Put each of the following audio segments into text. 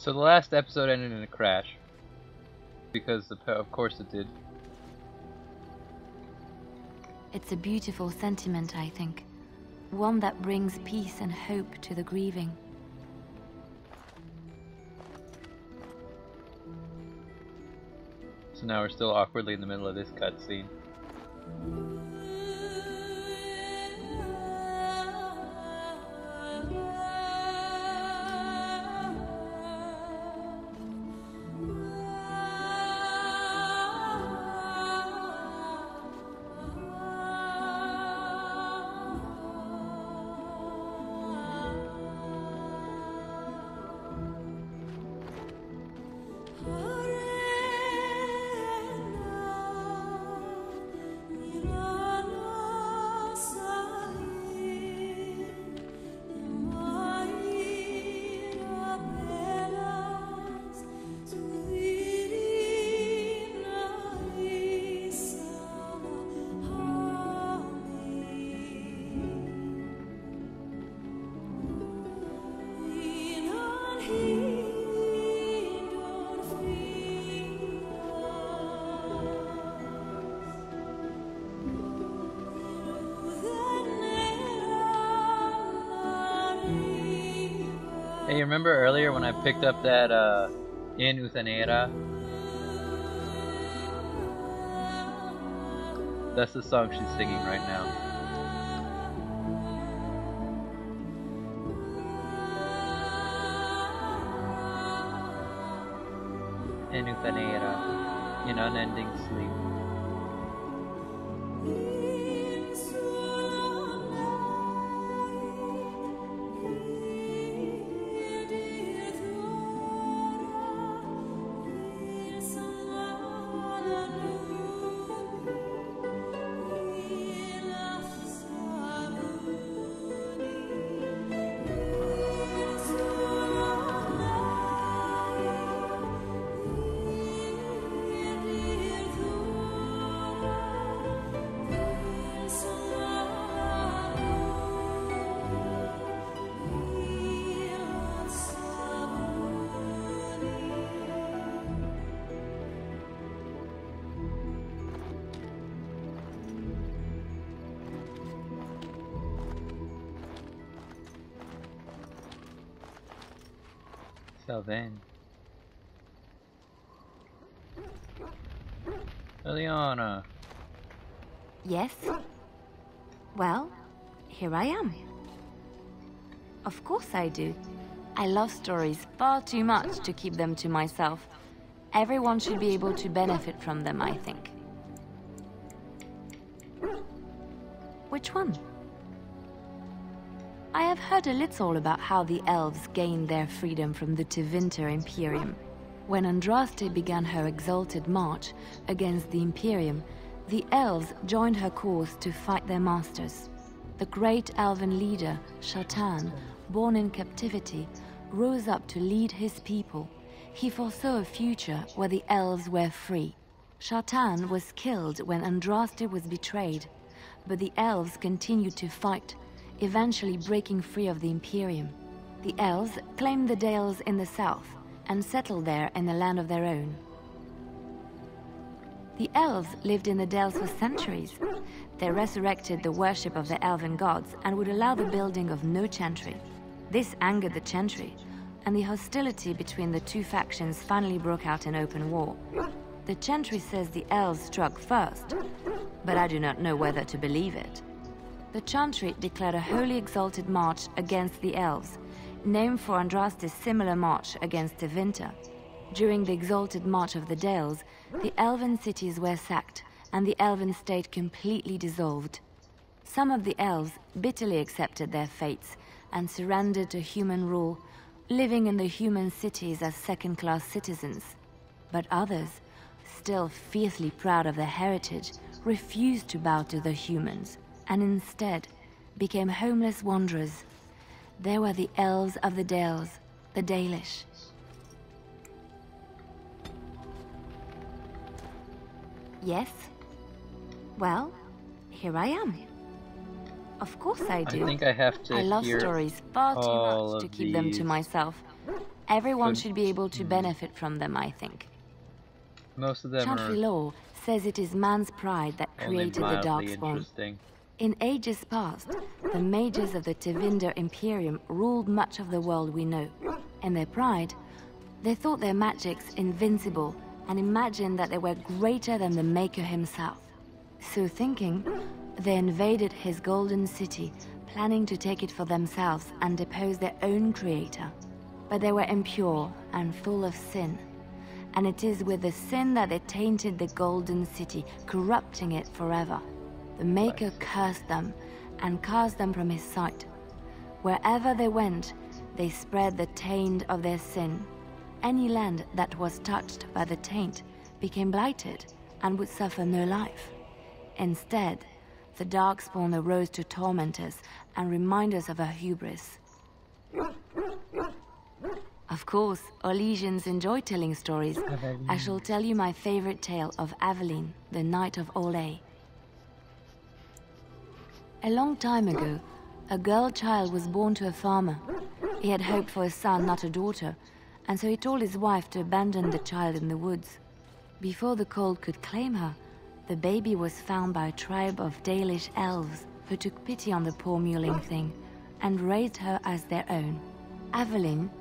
So the last episode ended in a crash. Because of course it did. It's a beautiful sentiment, I think. One that brings peace and hope to the grieving. So now we're still awkwardly in the middle of this cutscene. Hey, you remember earlier when I picked up that In Usanera? That's the song she's singing right now. In Usanera, in unending sleep. So then, Liliana. Yes? Well, here I am. Of course I do. I love stories far too much to keep them to myself. Everyone should be able to benefit from them, I think. Which one? I have heard a little about how the elves gained their freedom from the Tevinter Imperium. When Andraste began her exalted march against the Imperium, the elves joined her cause to fight their masters. The great elven leader, Shatan, born in captivity, rose up to lead his people. He foresaw a future where the elves were free. Shatan was killed when Andraste was betrayed, but the elves continued to fight, eventually breaking free of the Imperium. The elves claimed the Dales in the south and settled there in a land of their own. The elves lived in the Dales for centuries. They resurrected the worship of the elven gods and would allow the building of no chantry. This angered the chantry, and the hostility between the two factions finally broke out in open war. The chantry says the elves struck first, but I do not know whether to believe it. The chantry declared a wholly exalted march against the elves, named for Andraste's similar march against Tevinter. During the exalted march of the Dales, the elven cities were sacked, and the elven state completely dissolved. Some of the elves bitterly accepted their fates and surrendered to human rule, living in the human cities as second-class citizens. But others, still fiercely proud of their heritage, refused to bow to the humans, and instead became homeless wanderers. They were the elves of the Dales, the Dalish. Yes? Well, here I am. Of course I do. I think I have to I love hear stories far too all much to of keep them to these. myself. Everyone But- should be able to benefit from them, I think. Most of them Chantry are law says it is man's pride that only created the mildly Darkspawn. interesting. In ages past, the mages of the Tevinder Imperium ruled much of the world we know. In their pride, they thought their magics invincible and imagined that they were greater than the Maker himself. So thinking, they invaded his golden city, planning to take it for themselves and depose their own creator. But they were impure and full of sin. And it is with the sin that they tainted the golden city, corrupting it forever. The Maker cursed them and cast them from his sight. Wherever they went, they spread the taint of their sin. Any land that was touched by the taint became blighted and would suffer no life. Instead, the Darkspawn arose to torment us and remind us of our hubris. Of course, Orlesians enjoy telling stories. I shall tell you my favorite tale of Aveline, the Knight of Olay. A long time ago, a girl child was born to a farmer. He had hoped for a son, not a daughter, and so he told his wife to abandon the child in the woods. Before the cold could claim her, the baby was found by a tribe of Dalish elves who took pity on the poor mewling thing and raised her as their own. Aveline,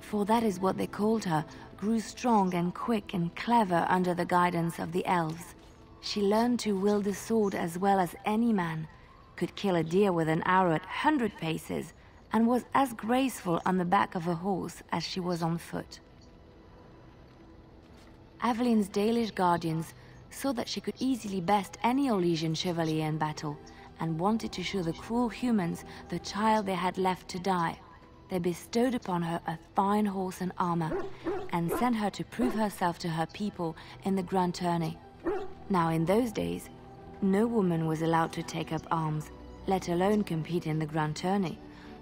for that is what they called her, grew strong and quick and clever under the guidance of the elves. She learned to wield the sword as well as any man, could kill a deer with an arrow at 100 paces, and was as graceful on the back of a horse as she was on foot. Aveline's Dalish guardians saw that she could easily best any Orlesian chevalier in battle, and wanted to show the cruel humans the child they had left to die. They bestowed upon her a fine horse and armor, and sent her to prove herself to her people in the grand tourney. Now in those days, no woman was allowed to take up arms, let alone compete in the grand tourney,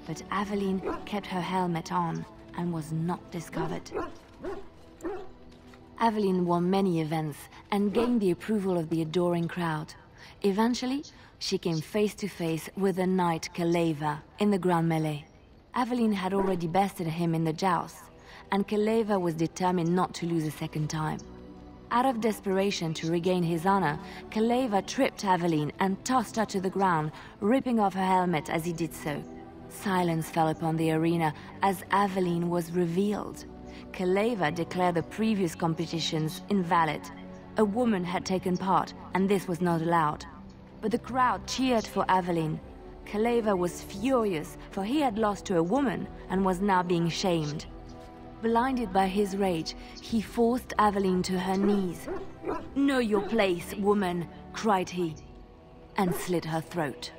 but Aveline kept her helmet on and was not discovered. Aveline won many events and gained the approval of the adoring crowd. Eventually, she came face to face with the knight Kaleva in the grand melee. Aveline had already bested him in the jousts, and Kaleva was determined not to lose a second time. Out of desperation to regain his honor, Kaleva tripped Aveline and tossed her to the ground, ripping off her helmet as he did so. Silence fell upon the arena as Aveline was revealed. Kaleva declared the previous competitions invalid. A woman had taken part, and this was not allowed. But the crowd cheered for Aveline. Kaleva was furious, for he had lost to a woman and was now being shamed. Blinded by his rage, he forced Aveline to her knees. "Know your place, woman," cried he, and slit her throat.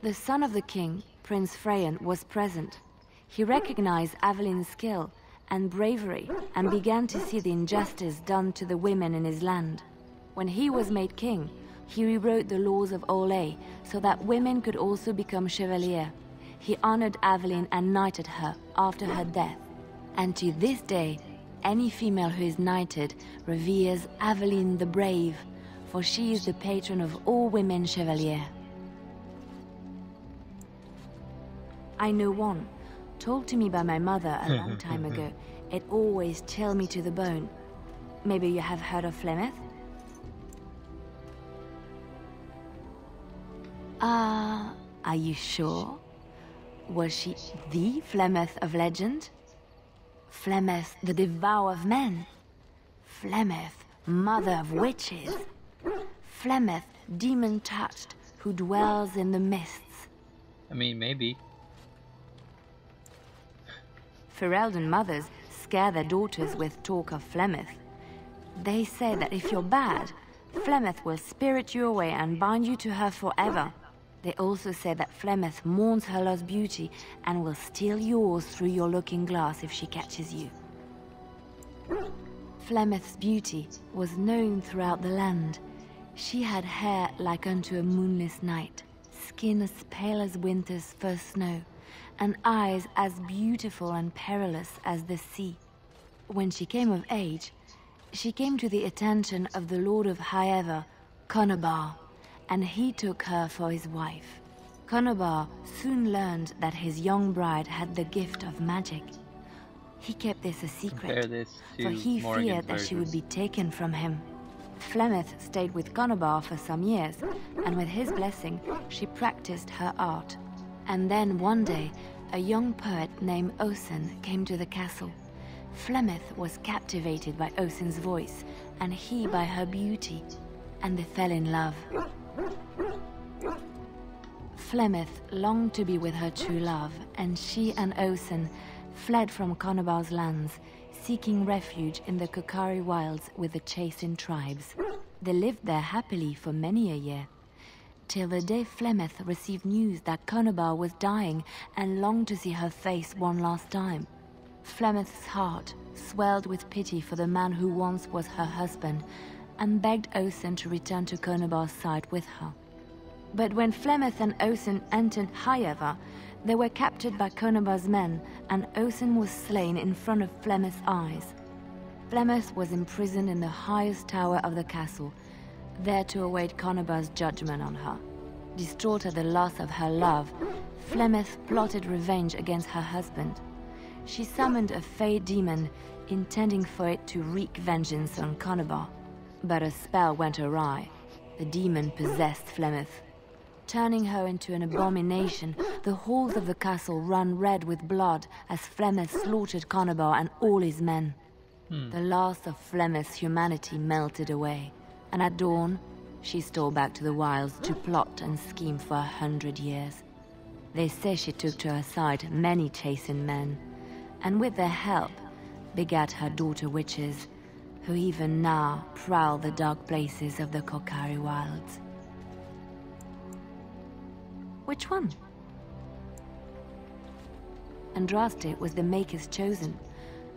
The son of the king, Prince Freyan, was present. He recognized Aveline's skill and bravery and began to see the injustice done to the women in his land. When he was made king, he rewrote the laws of Olay so that women could also become chevalier. He honored Aveline and knighted her after her death. And to this day, any female who is knighted reveres Aveline the Brave, for she is the patron of all women chevalier. I know one, told to me by my mother a long time ago. It always chilled me to the bone. Maybe you have heard of Flemeth? Are you sure? Was she the Flemeth of legend? Flemeth, the devourer of men? Flemeth, mother of witches? Flemeth, demon-touched, who dwells in the mists? I mean, maybe. Ferelden mothers scare their daughters with talk of Flemeth. They say that if you're bad, Flemeth will spirit you away and bind you to her forever. They also say that Flemeth mourns her lost beauty and will steal yours through your looking glass if she catches you. Flemeth's beauty was known throughout the land. She had hair like unto a moonless night, skin as pale as winter's first snow, and eyes as beautiful and perilous as the sea. When she came of age, she came to the attention of the Lord of Highever, Conobar, and he took her for his wife. Conobar soon learned that his young bride had the gift of magic. He kept this a secret, for he feared that she would be taken from him. Flemeth stayed with Conobar for some years, and with his blessing, she practiced her art. And then one day, a young poet named Osen came to the castle. Flemeth was captivated by Osen's voice, and he by her beauty, and they fell in love. Flemeth longed to be with her true love, and she and Osen fled from Conobar's lands, seeking refuge in the Kokari wilds with the Chasing tribes. They lived there happily for many a year, till the day Flemeth received news that Conobar was dying and longed to see her face one last time. Flemeth's heart swelled with pity for the man who once was her husband, and begged Osen to return to Conobar's side with her. But when Flemeth and Osen entered Hayeva, they were captured by Conobar's men, and Osen was slain in front of Flemeth's eyes. Flemeth was imprisoned in the highest tower of the castle, there to await Conobar's judgment on her. Distraught at the loss of her love, Flemeth plotted revenge against her husband. She summoned a fey demon, intending for it to wreak vengeance on Conobar. But a spell went awry. The demon possessed Flemeth. Turning her into an abomination, the halls of the castle ran red with blood as Flemeth slaughtered Conobar and all his men. The last of Flemeth's humanity melted away, and at dawn, she stole back to the wilds to plot and scheme for 100 years. They say she took to her side many Chasing men, and with their help, begat her daughter witches, who even now prowl the dark places of the Kokari wilds. Which one? Andraste was the Maker's chosen.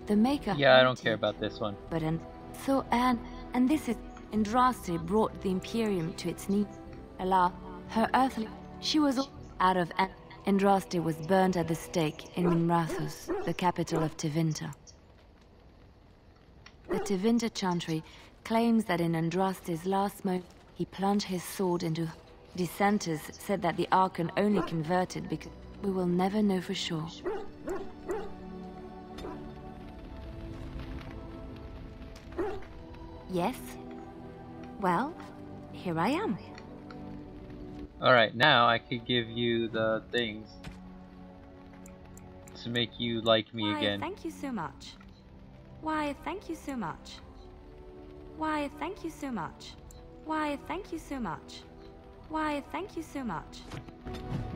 The Maker... Yeah, I don't care about this one. But and this is... Andraste brought the Imperium to its knees. Allah, her earthly... She was out of... Andraste was burned at the stake in Minrathus, the capital of Tevinter. The Tevinter chantry claims that in Andraste's last moment, he plunged his sword into... Dissenters said that the Archon only converted because we will never know for sure. Yes? Well, here I am. Alright, now I could give you the things to make you like me again. Why, thank you so much. Why, thank you so much. Why, thank you so much. Why, thank you so much. Why, thank you so much.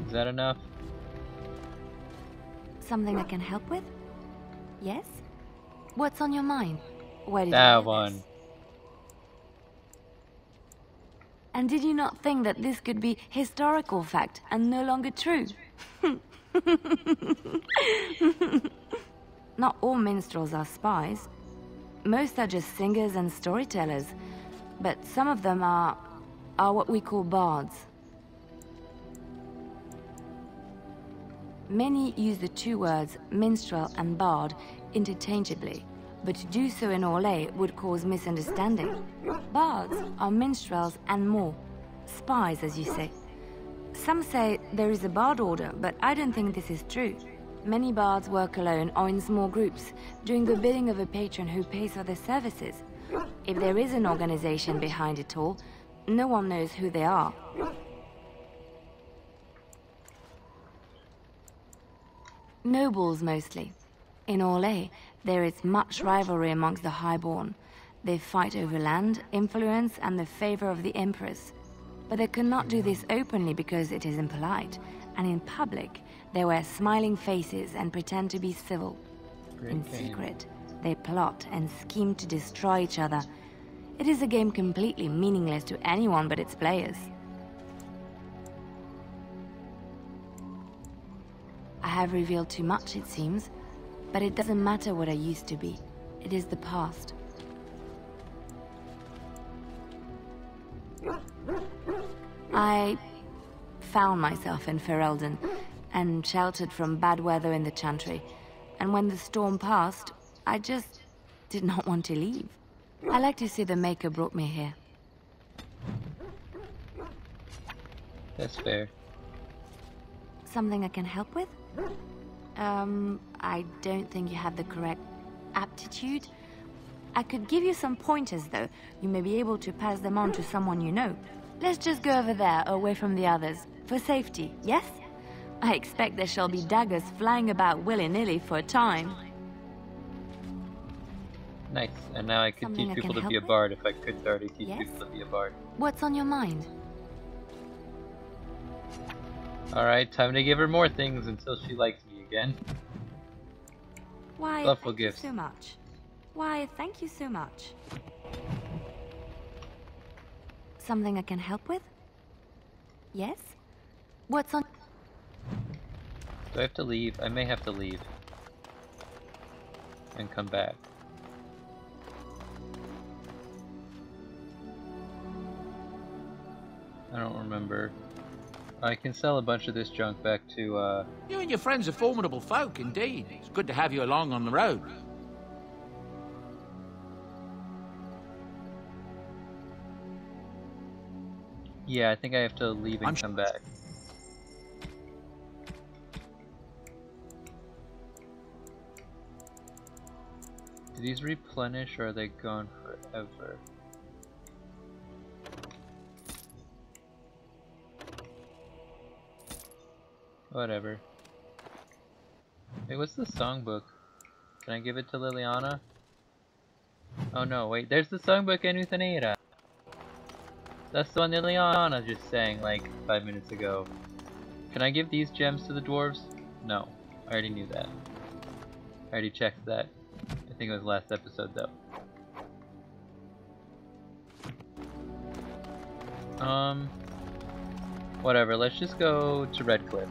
Is that enough? Something I can help with? Yes? What's on your mind? Where did That you get one. this? And did you not think that this could be historical fact and no longer true? Not all minstrels are spies. Most are just singers and storytellers, but some of them are what we call bards. Many use the two words minstrel and bard interchangeably, but to do so in Orlais would cause misunderstanding. Bards are minstrels and more. Spies, as you say. Some say there is a bard order, but I don't think this is true. Many bards work alone or in small groups, doing the bidding of a patron who pays for their services. If there is an organization behind it all, no one knows who they are. Nobles, mostly. In Orlais, there is much rivalry amongst the highborn. They fight over land, influence, and the favor of the empress. But they cannot do this openly because it is impolite, and in public, they wear smiling faces and pretend to be civil. In secret, they plot and scheme to destroy each other. It is a game completely meaningless to anyone but its players. I have revealed too much, it seems, but it doesn't matter what I used to be. It is the past. I found myself in Ferelden and sheltered from bad weather in the Chantry, and when the storm passed, I just did not want to leave. I like to see the Maker brought me here. That's fair. Something I can help with? I don't think you have the correct aptitude. I could give you some pointers, though. You may be able to pass them on to someone you know. Let's just go over there, away from the others. For safety, yes? I expect there shall be daggers flying about willy-nilly for a time. Nice. And now I could Something teach I people can to be a help bard if I could already teach Yes? people to be a bard. What's on your mind? Alright, time to give her more things until she likes me again. Why, Thoughtful thank gifts. you so much. Why, thank you so much. Something I can help with? Yes? What's on... Do I have to leave? I may have to leave. And come back. I don't remember. I can sell a bunch of this junk back to, You and your friends are formidable folk, indeed. It's good to have you along on the road. yeah, I think I have to leave and come back. Do these replenish or are they gone forever? Whatever. Wait, what's the songbook? Can I give it to Liliana? Oh no, wait, there's the songbook in Uthanera! That's the one Liliana just sang like 5 minutes ago. Can I give these gems to the dwarves? No, I already knew that. I already checked that. I think it was last episode though. Whatever, let's just go to Redcliffe.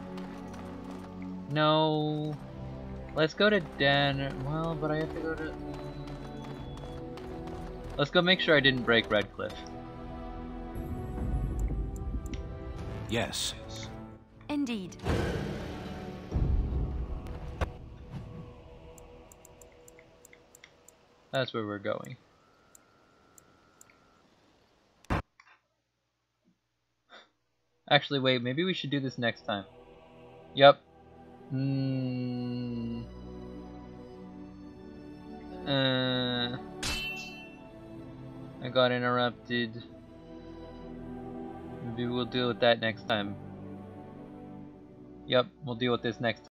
No, let's go to Den. Well, but I have to go to... Let's go make sure I didn't break Redcliffe. Yes. Indeed. That's where we're going. Actually, wait, maybe we should do this next time. Yep. I got interrupted. Maybe we'll deal with that next time. Yep, we'll deal with this next time.